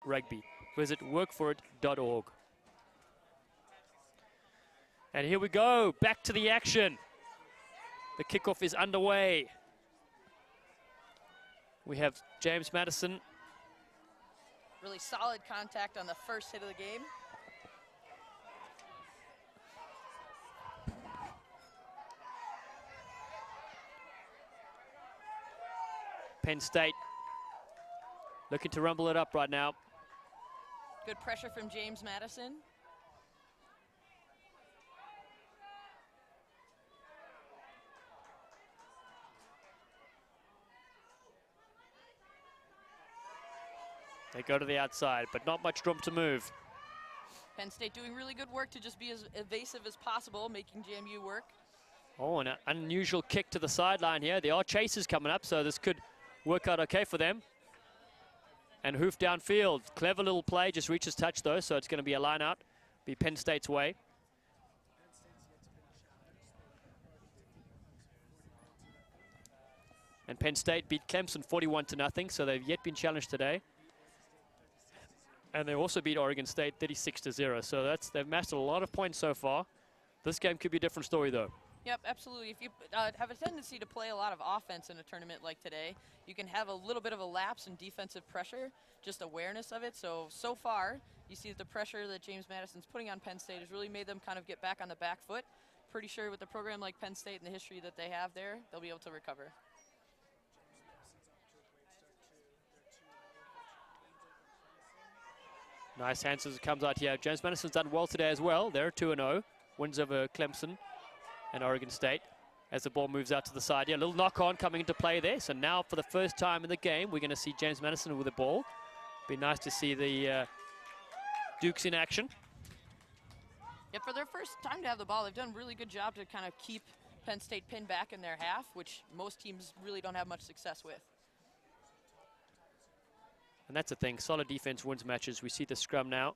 Rugby. Visit workforit.org. And here we go, back to the action. The kickoff is underway. We have James Madison. Really solid contact on the first hit of the game. Penn State looking to rumble it up right now. Good pressure from James Madison. They go to the outside, but not much room to move. Penn State doing really good work to just be as evasive as possible, making JMU work. Oh, an unusual kick to the sideline here. There are chasers coming up, so this could work out okay for them. And hoof downfield. Clever little play, just reaches touch though, so it's going to be a line out. Be Penn State's way. And Penn State beat Clemson 41-0, so they've yet been challenged today. And they also beat Oregon State 36-0, so they've mastered a lot of points so far. This game could be a different story though. Yep, absolutely. If you have a tendency to play a lot of offense in a tournament like today, you can have a little bit of a lapse in defensive pressure, just awareness of it. So far, you see that the pressure that James Madison's putting on Penn State has really made them kind of get back on the back foot. Pretty sure with a program like Penn State and the history that they have there, they'll be able to recover. Nice hands as it comes out here. James Madison's done well today as well. They're 2-0. Wins over Clemson and Oregon State as the ball moves out to the side. Yeah, a little knock-on coming into play there. So now for the first time in the game, we're going to see James Madison with the ball. Be nice to see the Dukes in action. Yeah, for their first time to have the ball, they've done a really good job to kind of keep Penn State pinned back in their half, which most teams really don't have much success with. And that's the thing, solid defense wins matches. We see the scrum now.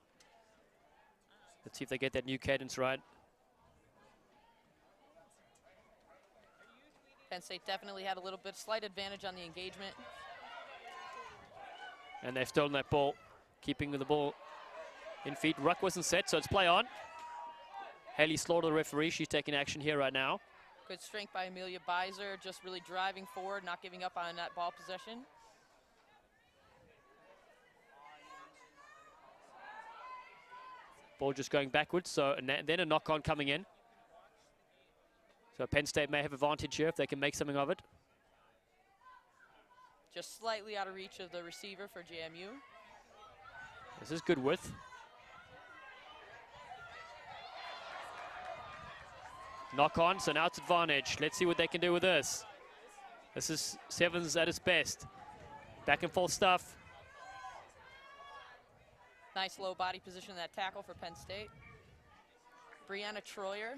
Let's see if they get that new cadence right. Penn State definitely had a little bit slight advantage on the engagement. And they've stolen that ball, keeping the ball in feet. Ruck wasn't set, so it's play on. Haley Slaughter, the referee, she's taking action here right now. Good strength by Amelia Beiser, just really driving forward, not giving up on that ball possession. Ball just going backwards, so and then a knock-on coming in. So Penn State may have advantage here if they can make something of it. Just slightly out of reach of the receiver for JMU. This is good width. Knock-on, so now it's advantage. Let's see what they can do with this. This is Sevens at its best. Back and forth stuff. Nice low body position in that tackle for Penn State. Brianna Troyer.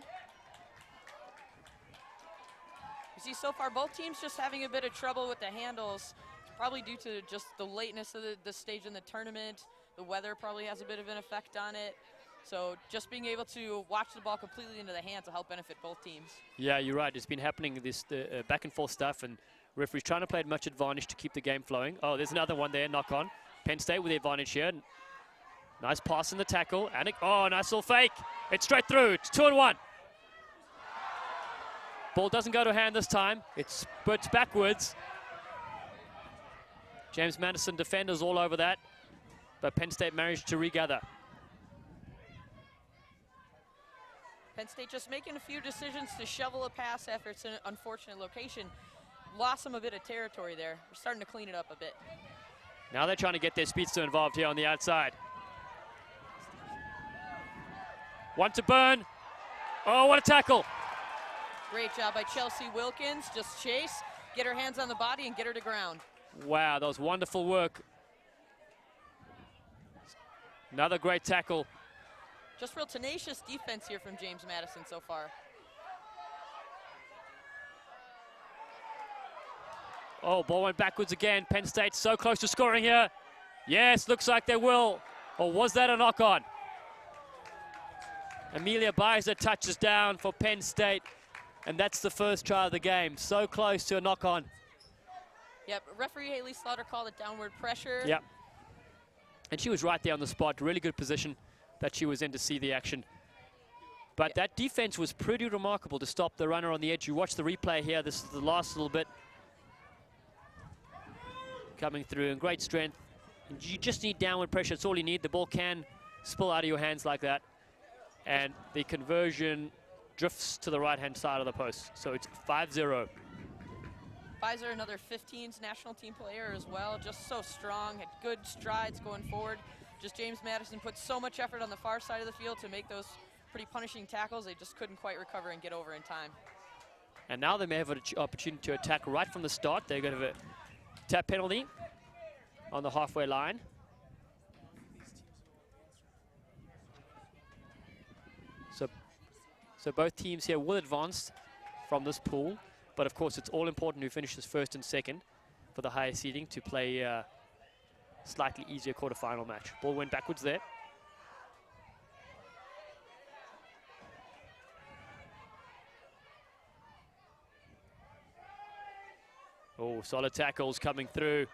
You see so far both teams just having a bit of trouble with the handles. It's probably due to just the lateness of the stage in the tournament. The weather probably has a bit of an effect on it. So just being able to watch the ball completely into the hands will help benefit both teams. Yeah, you're right. It's been happening, this back and forth stuff, and referees trying to play at much advantage to keep the game flowing. Oh, there's another one there, knock on. Penn State with the advantage here. Nice pass in the tackle. And oh, nice little fake. It's straight through. It's 2-1. Ball doesn't go to hand this time. It spurts backwards. James Madison defenders all over that, but Penn State managed to regather. Penn State just making a few decisions to shovel a pass after it's an unfortunate location. Lost them a bit of territory there. We're starting to clean it up a bit. Now they're trying to get their speedster involved here on the outside. One to burn. Oh, what a tackle. Great job by Chelsea Wilkins. Just chase, get her hands on the body, and get her to ground. Wow, that was wonderful work. Another great tackle. Just real tenacious defense here from James Madison so far. Oh, ball went backwards again. Penn State so close to scoring here. Yes, looks like they will. Or was that a knock-on? Amelia Beiser touches down for Penn State, and that's the first try of the game. So close to a knock-on. Yep, referee Haley Slaughter called it downward pressure. Yep. And she was right there on the spot. Really good position that she was in to see the action. But that defense was pretty remarkable to stop the runner on the edge. You watch the replay here. This is the last little bit. Coming through in great strength. And you just need downward pressure. It's all you need. The ball can spill out of your hands like that. And the conversion drifts to the right-hand side of the post. So it's 5-0. Pfizer, another 15s national team player as well. Just so strong, had good strides going forward. Just James Madison put so much effort on the far side of the field to make those pretty punishing tackles. They just couldn't quite recover and get over in time. And now they may have an opportunity to attack right from the start. They're going to have a tap penalty on the halfway line. So both teams here will advance from this pool. But of course, it's all important who finishes first and second for the higher seeding to play a slightly easier quarterfinal match. Ball went backwards there. Oh, solid tackles coming through.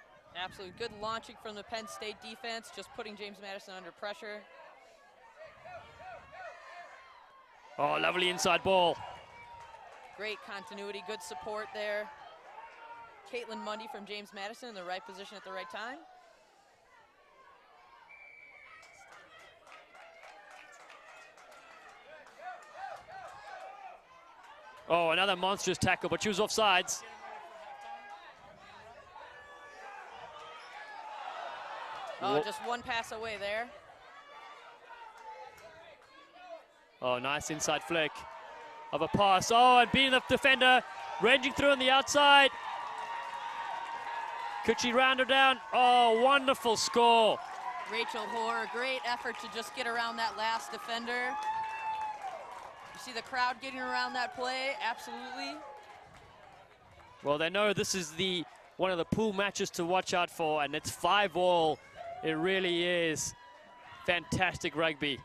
Absolutely good launching from the Penn State defense, just putting James Madison under pressure. Oh, lovely inside ball. Great continuity, good support there. Caitlin Mundy from James Madison in the right position at the right time. Oh, another monstrous tackle, but she was offsides. Oh, just one pass away there. Oh, nice inside flick of a pass. Oh, and beating the defender, ranging through on the outside. Could she round her down? Oh, wonderful score. Rachel Hoare, great effort to just get around that last defender. You see the crowd getting around that play, absolutely. Well, they know this is one of the pool matches to watch out for, and it's 5-all. It really is fantastic rugby.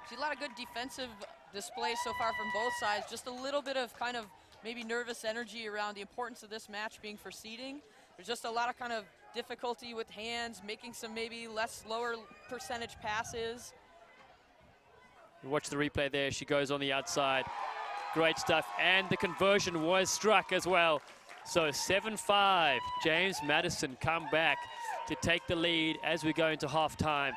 See a lot of good defensive displays so far from both sides. Just a little bit of kind of maybe nervous energy around the importance of this match being for seeding. There's just a lot of kind of difficulty with hands, making some maybe lower percentage passes. Watch the replay there. She goes on the outside. Great stuff. And the conversion was struck as well. So 7-5. James Madison come back to take the lead as we go into halftime.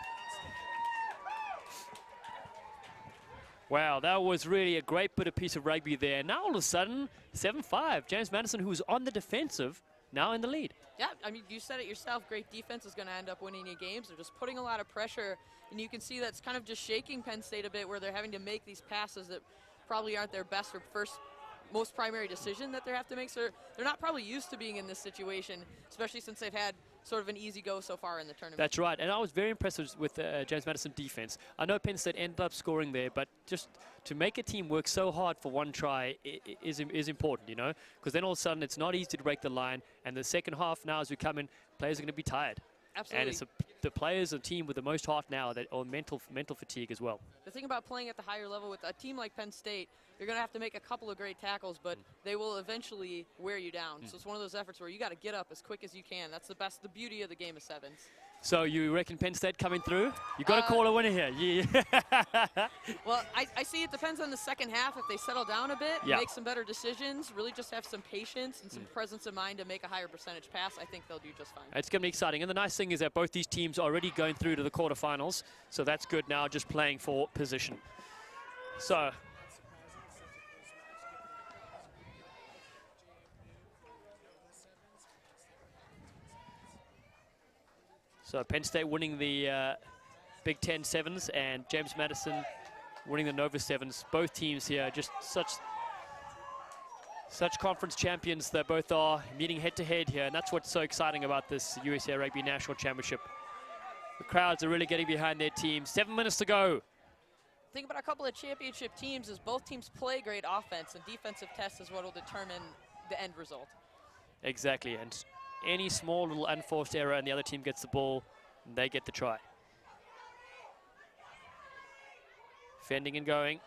Wow, that was really a great bit of piece of rugby there. Now all of a sudden, 7-5. James Madison, who was on the defensive, now in the lead. Yeah, I mean, you said it yourself. Great defense is going to end up winning you games. They're just putting a lot of pressure, and you can see that's kind of just shaking Penn State a bit, where they're having to make these passes that probably aren't their best or most primary decision that they have to make. So they're not probably used to being in this situation, especially since they've had sort of an easy go so far in the tournament. That's right, and I was very impressed with James Madison defense. I know Penn State ended up scoring there, but just to make a team work so hard for one try is important, you know, because then all of a sudden it's not easy to break the line, and the second half now as we come in, players are going to be tired. Absolutely. And it's the players, the team with the most heart now, or mental fatigue as well. The thing about playing at the higher level with a team like Penn State, you're going to have to make a couple of great tackles, but they will eventually wear you down. So it's one of those efforts where you got to get up as quick as you can. That's the beauty of the game of sevens. So you reckon Penn State coming through? You got to call a winner here. Yeah. Well, I see it depends on the second half. If they settle down a bit, make some better decisions, really just have some patience and some presence of mind to make a higher percentage pass, I think they'll do just fine. It's going to be exciting. And the nice thing is that both these teams are already going through to the quarterfinals. So that's good now, just playing for position. So Penn State winning the Big Ten Sevens and James Madison winning the Nova Sevens. Both teams here just such conference champions they both are, meeting head to head here, and that's what's so exciting about this USA Rugby National Championship. The crowds are really getting behind their team. 7 minutes to go. Think about a couple of championship teams is both teams play great offense, and defensive test is what will determine the end result. Exactly, and any small little unforced error and the other team gets the ball, and they get the try. Fending and going.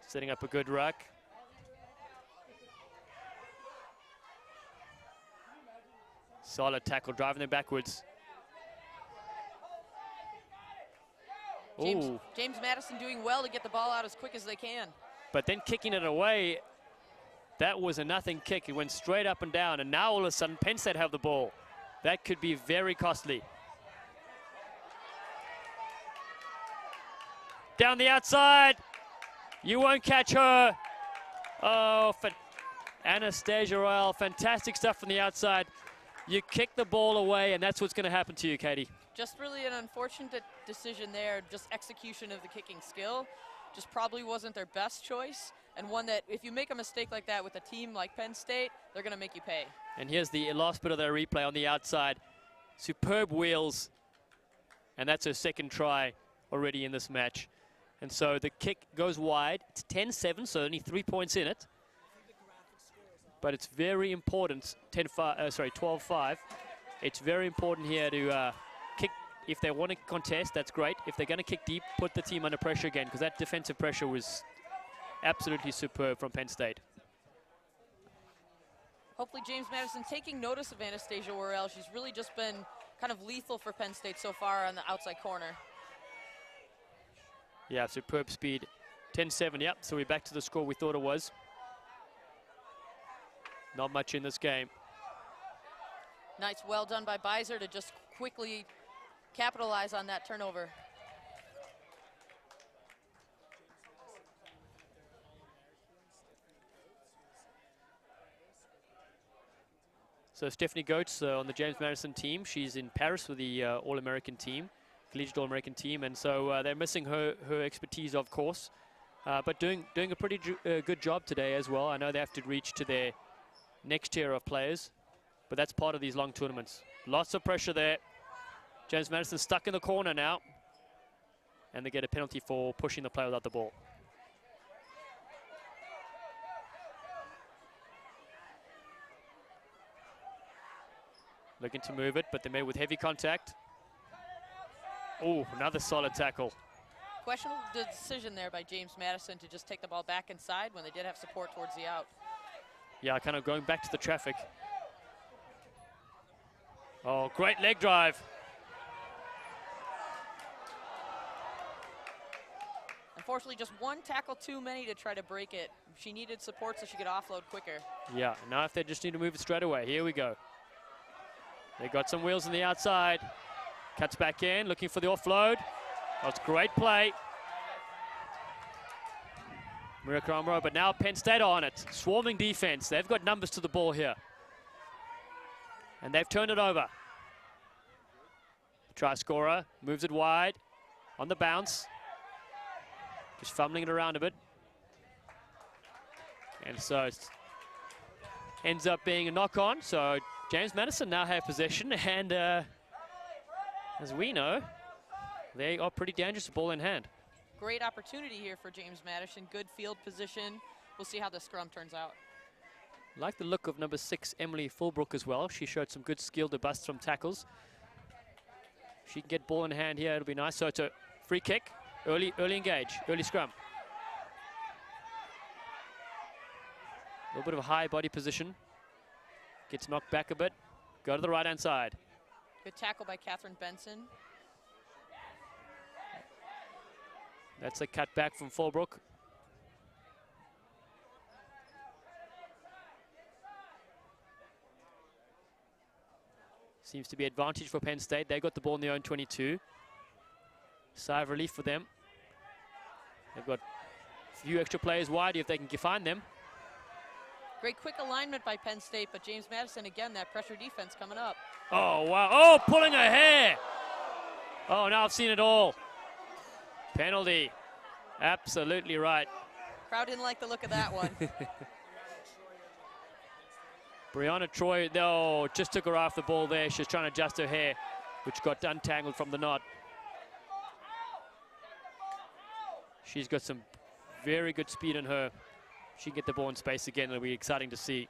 Setting up a good ruck. Solid tackle, driving them backwards. James Madison doing well to get the ball out as quick as they can. But then kicking it away, that was a nothing kick. It went straight up and down, and now all of a sudden Penn State have the ball. That could be very costly. Down the outside. You won't catch her. Oh, Anastasia Royale, fantastic stuff from the outside. You kick the ball away, and that's what's going to happen to you, Katie. Just really an unfortunate decision there. Just execution of the kicking skill. Just probably wasn't their best choice. And one that if you make a mistake like that with a team like Penn State, they're going to make you pay. And here's the last bit of their replay on the outside. Superb wheels. And that's her second try already in this match. And so the kick goes wide. It's 10-7, so only 3 points in it. But it's very important, 12-5. It's very important here to kick. If they want to contest, that's great. If they're going to kick deep, put the team under pressure again, because that defensive pressure was absolutely superb from Penn State. Hopefully James Madison taking notice of Anastasia Worrell. She's really just been kind of lethal for Penn State so far on the outside corner. Yeah, superb speed. 10-7, yep, so we're back to the score we thought it was. Not much in this game. Nice, well done by Beiser to just quickly capitalize on that turnover. So Stephanie Goetz on the James Madison team. She's in Paris with the All-American team, collegiate All-American team, and so they're missing her expertise, of course, but doing a pretty good job today as well. I know they have to reach to their next tier of players, but that's part of these long tournaments. Lots of pressure there. James Madison stuck in the corner now, and they get a penalty for pushing the player without the ball. Looking to move it, but they made with heavy contact. Oh, another solid tackle. Questionable decision there by James Madison to just take the ball back inside when they did have support towards the out. Yeah, kind of going back to the traffic. Oh, great leg drive. Unfortunately, just one tackle too many to try to break it. She needed support so she could offload quicker. Yeah, now if they just need to move it straight away. Here we go. They got some wheels on the outside. Cuts back in, looking for the offload. That's great play. Mirka Amro, but now Penn State are on it. Swarming defense. They've got numbers to the ball here. And they've turned it over. Try scorer, moves it wide. On the bounce. Just fumbling it around a bit. And so it ends up being a knock-on. So James Madison now have possession. And as we know, they are pretty dangerous, ball in hand. Great opportunity here for James Madison. Good field position. We'll see how the scrum turns out. Like the look of number 6, Emily Fulbrook as well. She showed some good skill to bust from tackles. She can get ball in hand here. It'll be nice. So it's a free kick. Early engage. Early scrum. A little bit of a high body position. Gets knocked back a bit. Go to the right-hand side. Good tackle by Catherine Benson. That's a cut back from Fulbrook. Seems to be advantage for Penn State. They got the ball in their own 22. Sigh of relief for them. They've got a few extra players wide if they can find them. Great quick alignment by Penn State, but James Madison, again, that pressure defense coming up. Oh, wow. Oh, pulling her hair. Oh, now I've seen it all. Penalty. Absolutely right. Crowd didn't like the look of that one. Brianna Troy, no, just took her off the ball there. She's trying to adjust her hair, which got untangled from the knot. She's got some very good speed in her. She can get the ball in space again. It'll be exciting to see.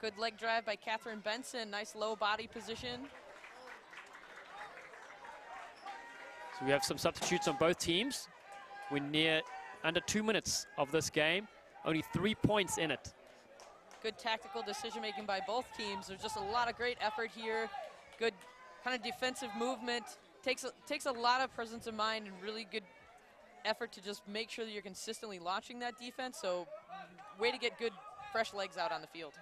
Good leg drive by Catherine Benson. Nice low body position. So we have some substitutes on both teams. We're near under 2 minutes of this game. Only 3 points in it. good tactical decision-making by both teams. There's just a lot of great effort here, good kind of defensive movement. Takes a lot of presence of mind and really good effort to just make sure that you're consistently launching that defense. So way to get good, fresh legs out on the field.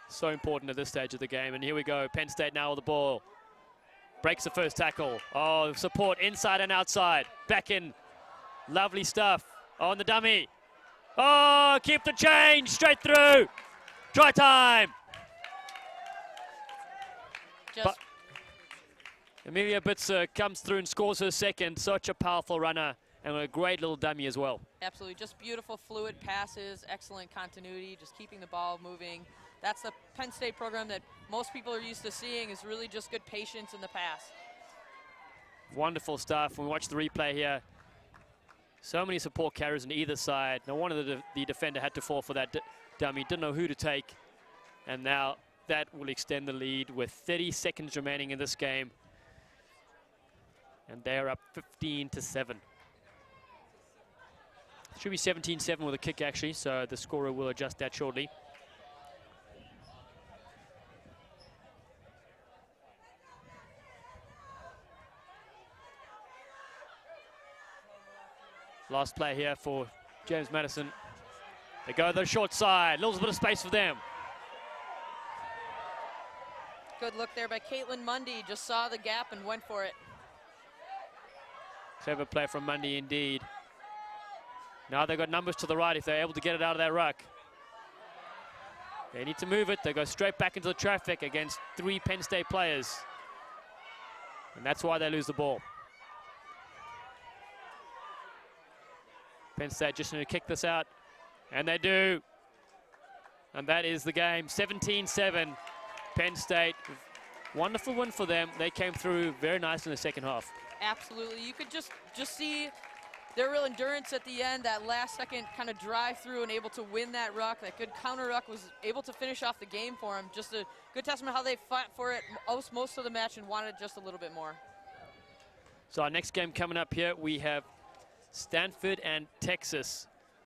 So important at this stage of the game. And here we go, Penn State now with the ball. Breaks the first tackle. Oh, support inside and outside. Back in. Lovely stuff. On the dummy. Oh, keep the change. Straight through. Try time. Amelia Bitzer comes through and scores her second. Such a powerful runner and a great little dummy as well. Absolutely, just beautiful fluid passes, excellent continuity, just keeping the ball moving. That's the Penn State program that most people are used to seeing, is really just good patience in the pass. Wonderful stuff. When we watch the replay here, so many support carriers on either side. No wonder the defender had to fall for that dummy. Didn't know who to take. And now that will extend the lead with 30 seconds remaining in this game. And they're up 15-7. Should be 17-7 with a kick, actually, so the scorer will adjust that shortly. Last play here for James Madison. They go the short side, little bit of space for them. Good look there by Caitlin Mundy, just saw the gap and went for it. Clever play from Mundy indeed. Now they've got numbers to the right if they're able to get it out of that ruck. They need to move it. They go straight back into the traffic against 3 Penn State players. And that's why they lose the ball. Penn State just need to kick this out. And they do. And that is the game. 17-7. Penn State. Wonderful win for them. They came through very nice in the second half. Absolutely. You could just see their real endurance at the end, that last second kind of drive through and able to win that ruck. That good counter ruck was able to finish off the game for them. Just a good testament how they fought for it most of the match and wanted just a little bit more. So our next game coming up here, we have Stanford and Texas.